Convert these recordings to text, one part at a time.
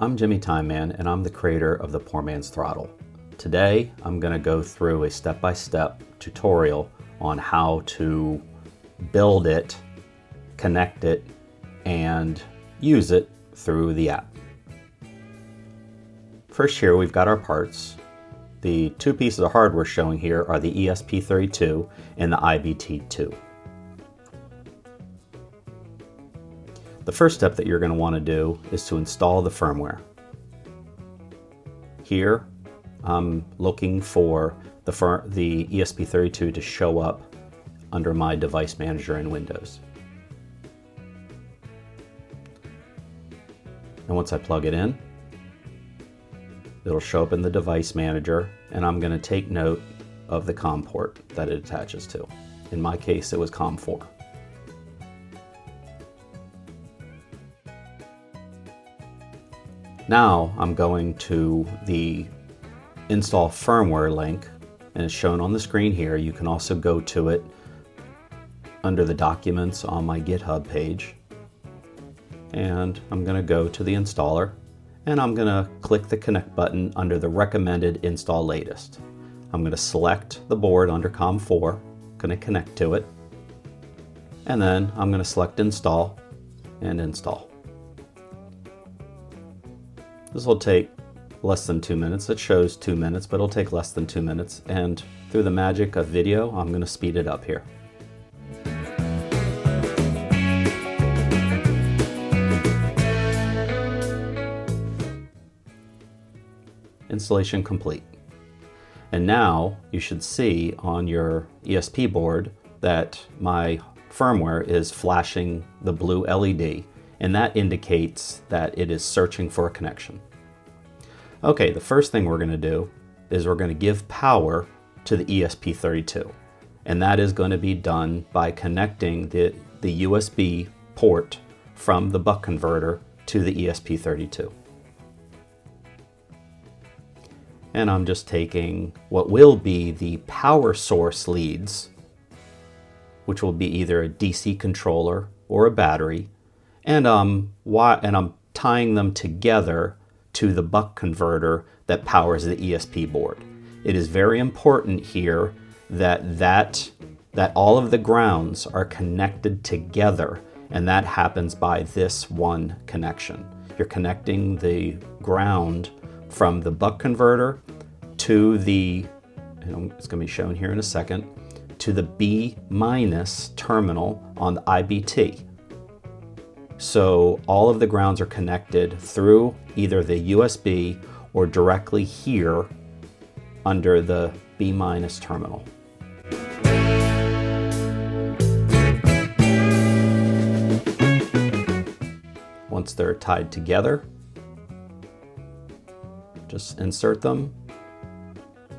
I'm Jimmy Time Man, and I'm the creator of the Poor Man's Throttle. Today I'm going to go through a step-by-step tutorial on how to build it, connect it, and use it through the app. First, here we've got our parts. The two pieces of hardware showing here are the ESP32 and the IBT2. The first step that you're going to want to do is to install the firmware. Here I'm looking for the ESP32 to show up under my device manager in Windows. And once I plug it in, it'll show up in the device manager, and I'm going to take note of the COM port that it attaches to. In my case, it was COM 4. Now I'm going to the install firmware link, and it's shown on the screen here. You can also go to it under the documents on my GitHub page. And I'm going to go to the installer, and I'm going to click the connect button under the recommended install latest. I'm going to select the board under COM 4, going to connect to it, and then I'm going to select install and install. This will take less than 2 minutes. It shows 2 minutes, but it'll take less than 2 minutes. And through the magic of video, I'm going to speed it up here. Installation complete. And now you should see on your ESP board that my firmware is flashing the blue LED, and that indicates that it is searching for a connection. Okay, the first thing we're going to do is we're going to give power to the ESP32, and that is going to be done by connecting the USB port from the buck converter to the ESP32. And I'm just taking what will be the power source leads, which will be either a DC controller or a battery, and I'm tying them together to the buck converter that powers the ESP board. It is very important here that all of the grounds are connected together, and that happens by this one connection. You're connecting the ground from the buck converter to the, it's going to be shown here in a second, to the B- terminal on the IBT. So all of the grounds are connected through either the USB or directly here under the B- terminal. Once they're tied together, just insert them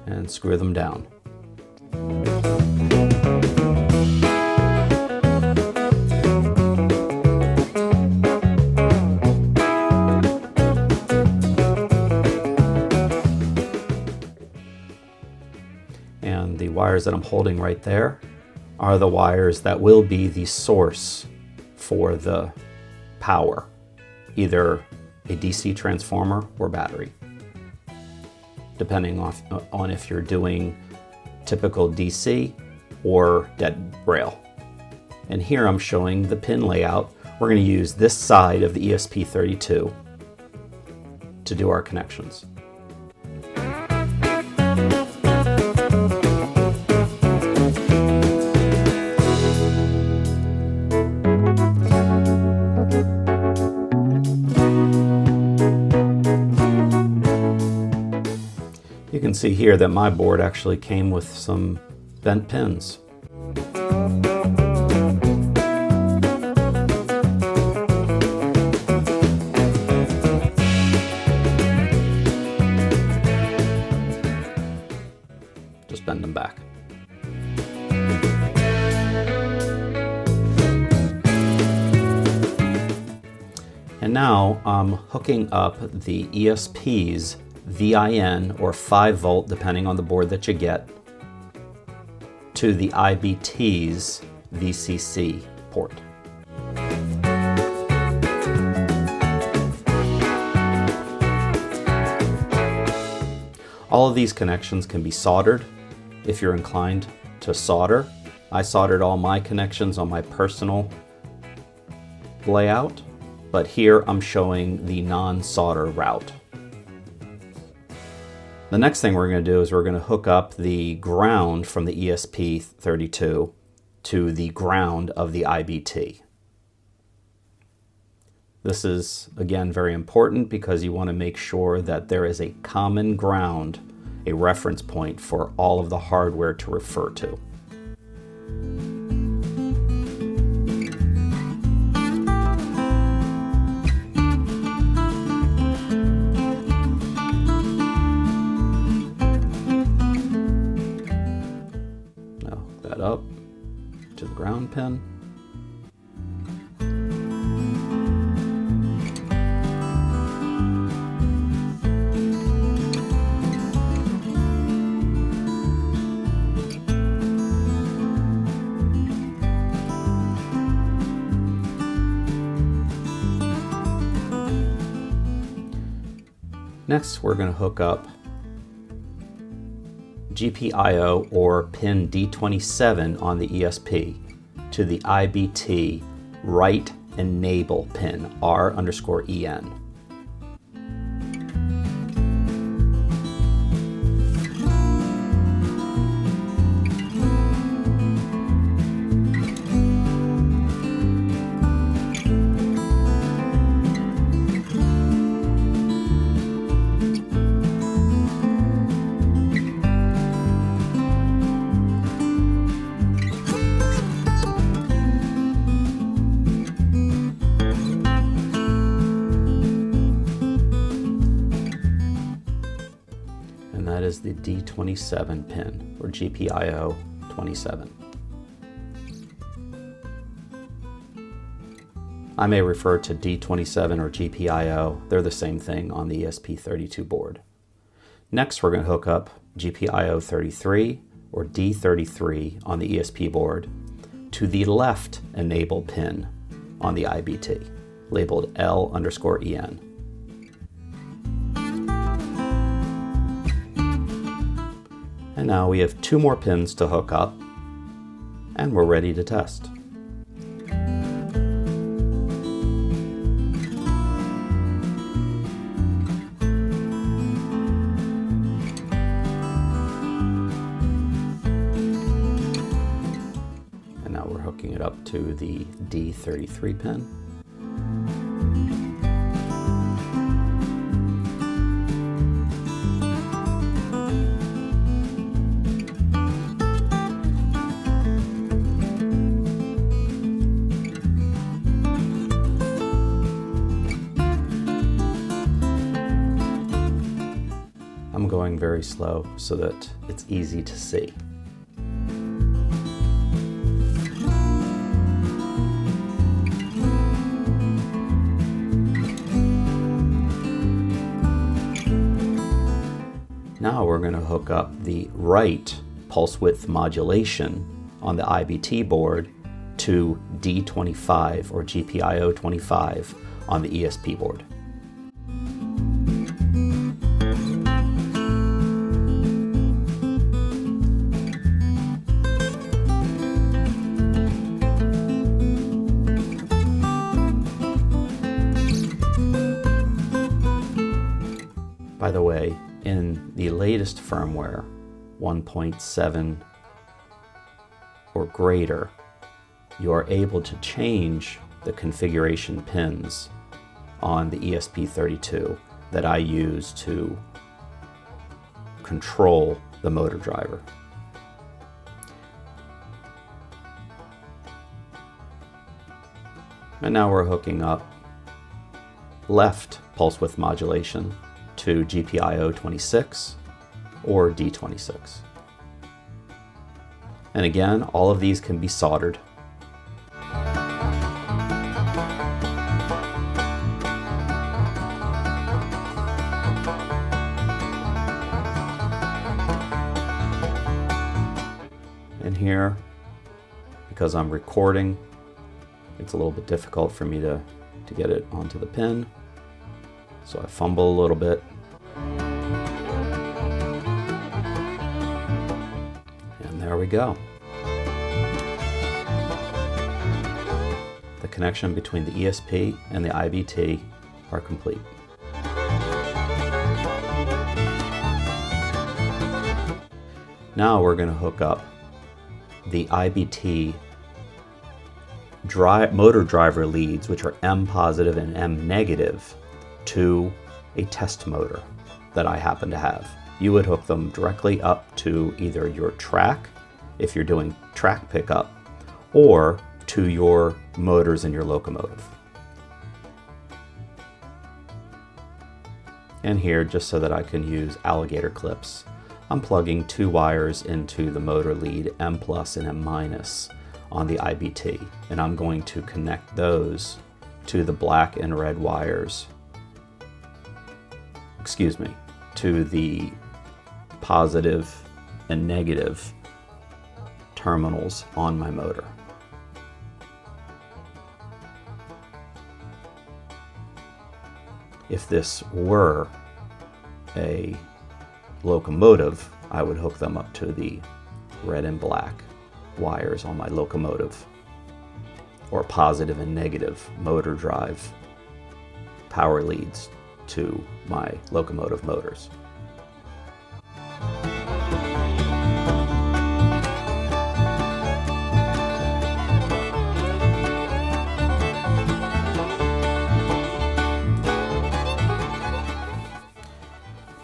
and screw them down. And the wires that I'm holding right there are the wires that will be the source for the power, either a DC transformer or battery, depending on if you're doing typical DC or dead rail. And here I'm showing the pin layout. We're going to use this side of the ESP32 to do our connections. You can see here that my board actually came with some bent pins. Just bend them back. And now I'm hooking up the ESP's VIN, or 5 volt, depending on the board that you get, to the IBT's VCC port. All of these connections can be soldered if you're inclined to solder. I soldered all my connections on my personal layout, but here I'm showing the non-solder route. The next thing we're going to do is we're going to hook up the ground from the ESP32 to the ground of the IBT. This is, again, very important because you want to make sure that there is a common ground, a reference point for all of the hardware to refer to. Now hook that up to the ground pin. Next, we're going to hook up GPIO or pin D27 on the ESP to the IBT right enable pin R_EN. And that is the D27 pin, or GPIO 27. I may refer to D27 or GPIO, they're the same thing on the ESP32 board. Next, we're going to hook up GPIO 33 or D33 on the ESP board to the left enable pin on the IBT, labeled L_EN. And now we have 2 more pins to hook up, and we're ready to test. And now we're hooking it up to the D33 pin. I'm going very slow so that it's easy to see. Now we're going to hook up the right pulse width modulation on the IBT board to D25 or GPIO 25 on the ESP board. By the way, in the latest firmware, 1.7 or greater, you are able to change the configuration pins on the ESP32 that I use to control the motor driver. And now we're hooking up left pulse width modulation to GPIO 26 or D26. And again, all of these can be soldered. And here, because I'm recording, it's a little bit difficult for me to get it onto the pin. So I fumble a little bit. we go. The connection between the ESP and the IBT are complete. Now we're going to hook up the IBT motor driver leads, which are M positive and M negative, to a test motor that I happen to have. You would hook them directly up to either your track, if you're doing track pickup, or to your motors in your locomotive. And here, just so that I can use alligator clips, I'm plugging 2 wires into the motor lead M plus and M minus on the IBT, and I'm going to connect those to the black and red wires, to the positive and negative terminals on my motor. If this were a locomotive, I would hook them up to the red and black wires on my locomotive, or positive and negative motor drive power leads to my locomotive motors.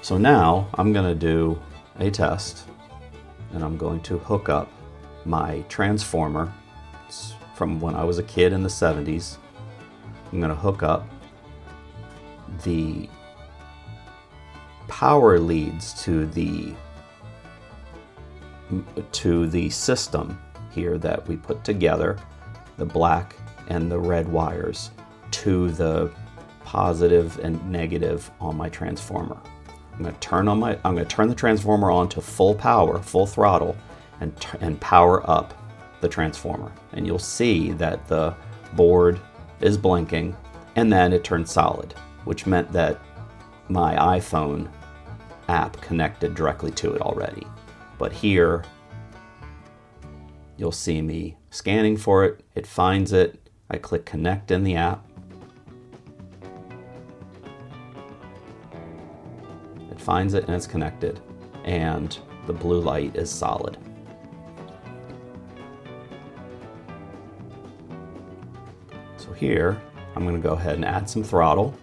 So now I'm going to do a test, and I'm going to hook up my transformer. It's from when I was a kid in the 70s. I'm going to hook up the power leads to the system here that we put together, the black and the red wires, to the positive and negative on my transformer. I'm going to turn the transformer on to full power, full throttle, and power up the transformer. And you'll see that the board is blinking, and then it turned solid, which meant that my iPhone app connected directly to it already. But here, you'll see me scanning for it. It finds it. I click connect in the app. It finds it and it's connected, and the blue light is solid. So here, I'm going to go ahead and add some throttle,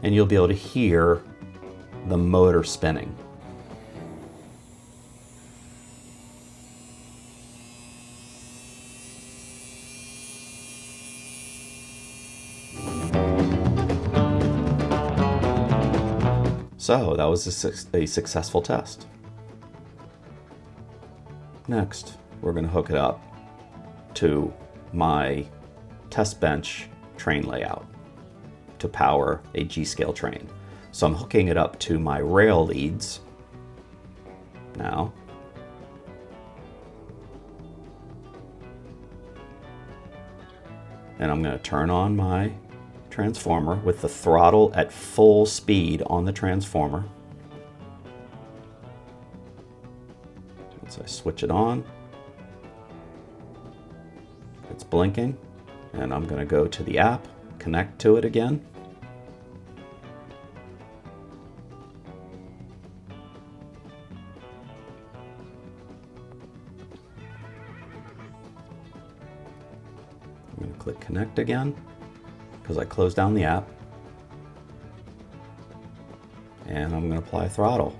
and you'll be able to hear the motor spinning. So that was a successful test. Next, we're going to hook it up to my test bench train layout to power a G-scale train. So I'm hooking it up to my rail leads now. And I'm going to turn on my transformer with the throttle at full speed on the transformer. Once I switch it on, it's blinking, and I'm going to go to the app, connect to it again. I'm going to click connect again, because I closed down the app, and I'm going to apply throttle.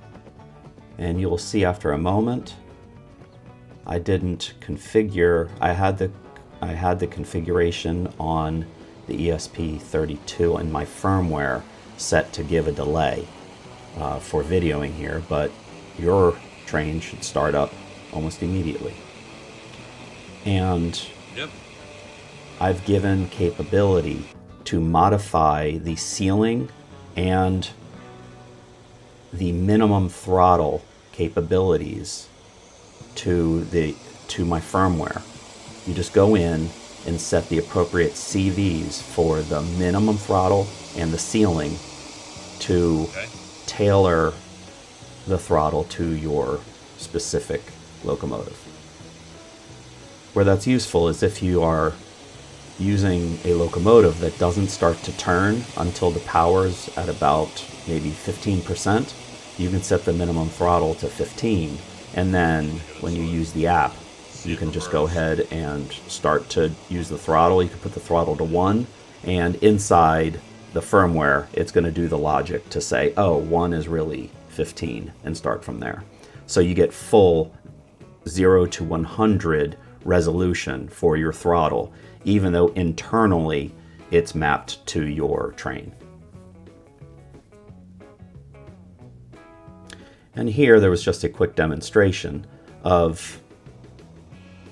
And you'll see after a moment, I didn't configure. I had the configuration on the ESP32 and my firmware set to give a delay for videoing here, but your train should start up almost immediately. And yep, I've given capability to modify the ceiling and the minimum throttle capabilities to my firmware. You just go in and set the appropriate CVs for the minimum throttle and the ceiling to tailor the throttle to your specific locomotive. Where that's useful is if you are using a locomotive that doesn't start to turn until the power's at about maybe 15%, you can set the minimum throttle to 15, and then when you use the app, you can just go ahead and start to use the throttle. You can put the throttle to 1, and inside the firmware, it's going to do the logic to say, oh, 1 is really 15, and start from there. So you get full 0 to 100 resolution for your throttle, even though internally it's mapped to your train. And here there was just a quick demonstration of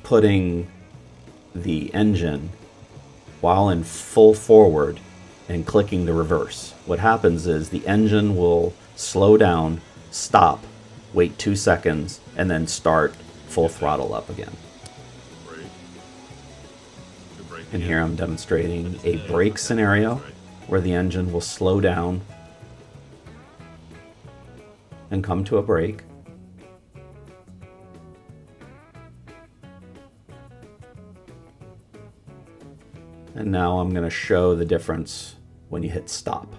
putting the engine while in full forward and clicking the reverse. What happens is the engine will slow down, stop, wait 2 seconds, and then start full throttle up again. And here I'm demonstrating a brake scenario where the engine will slow down and come to a brake. And now I'm going to show the difference when you hit stop.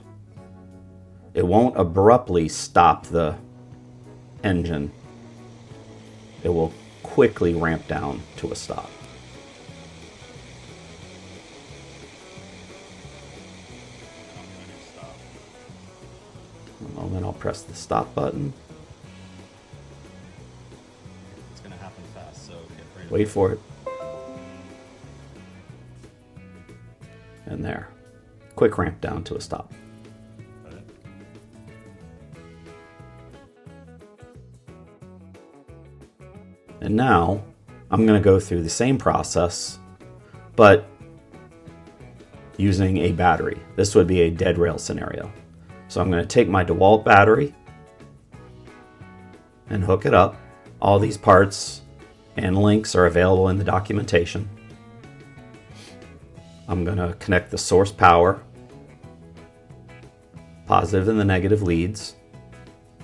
It won't abruptly stop the engine. It will quickly ramp down to a stop. In a moment, I'll press the stop button. It's going to happen fast, so get ready. Wait for it. And there. Quick ramp down to a stop. And now I'm going to go through the same process, but using a battery. This would be a dead rail scenario. So I'm going to take my DeWalt battery and hook it up. All these parts and links are available in the documentation. I'm going to connect the source power, positive and the negative leads,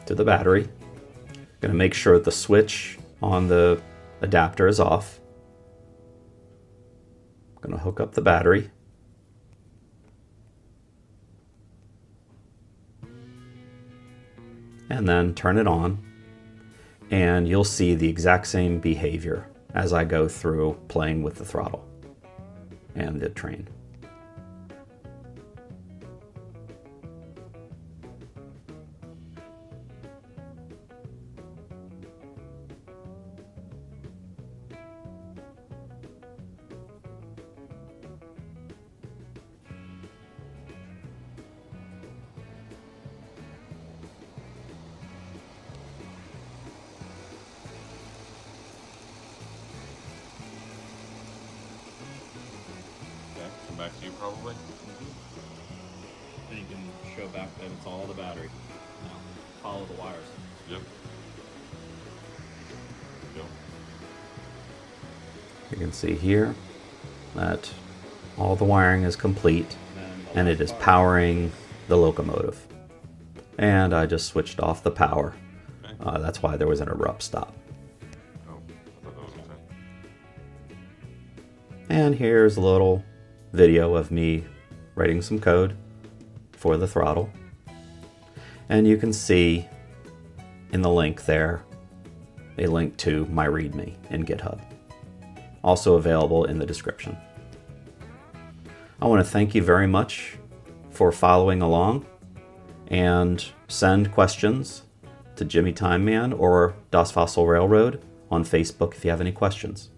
to the battery. I'm going to make sure the switch on the adapter is off. I'm going to hook up the battery. And then turn it on, and you'll see the exact same behavior as I go through playing with the throttle and the train. Come back to you probably. Then you can show back that it's all the battery. Now, follow the wires. Yep. Yep. You can see here that all the wiring is complete and it is powering the locomotive. And I just switched off the power. Okay. That's why there was an abrupt stop. Oh, I thought that was okay. And here's a little video of me writing some code for the throttle. And you can see in the link there a link to my README in GitHub, also available in the description. I want to thank you very much for following along, and send questions to Jimmy Time Man or Das Fossil Railroad on Facebook if you have any questions.